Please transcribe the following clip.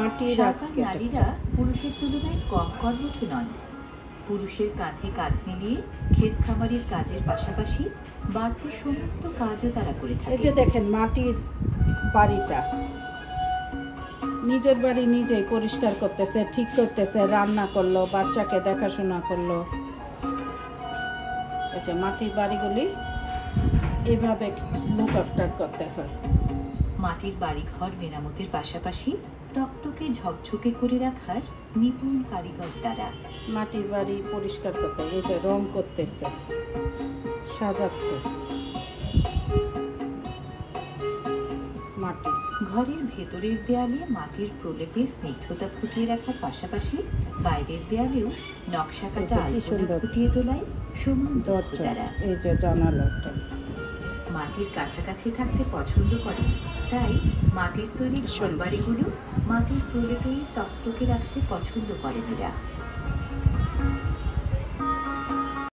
সাঁওতাল নারীরা পুরুষের তুলনায় কম কর্মঠ নন। পুরুষের কাঁধে কাঁধ মিলিয়ে ক্ষেত খামারের কাজের পাশাপাশি বাড়তি সমস্ত কাজও তারা করে থাকে। এই যে দেখেন মাটির বাড়িটা, নিজের বাড়ি নিজেই পরিষ্কার করতেছে, ঠিক করতেছে, রান্না করলো, বাচ্চাকে দেখাশোনা করলো। এই যে মাটির বাড়িগুলি এভাবে লুক আফটার করতে হয়। মাটির বাড়িঘর মেরামতের পাশাপাশি তক্তকে ঝকঝকে করে রাখার নিপুণ কারিগর দ্বারা মাটির বাড়ি পরিষ্কার করতে, এই যে রং করতেছে, সাজাচ্ছে মাটি। ঘরের ভেতরের দেয়ালে মাটির প্রলেপে স্নিগ্ধতা ফুটিয়ে রাখার পাশাপাশি বাইরের দেয়ালেও নকশা কাটা আলপনা ফুটিয়ে তোলায় সমান দক্ষতারা। এই যে জানালাটা মাটির কাছাকাছি থাকতে পছন্দ করে, তাই মাটির তৈরি ঘরবাড়িগুলো মাটির প্রলেপেই তক্তকে রাখতে পছন্দ করেন এরা।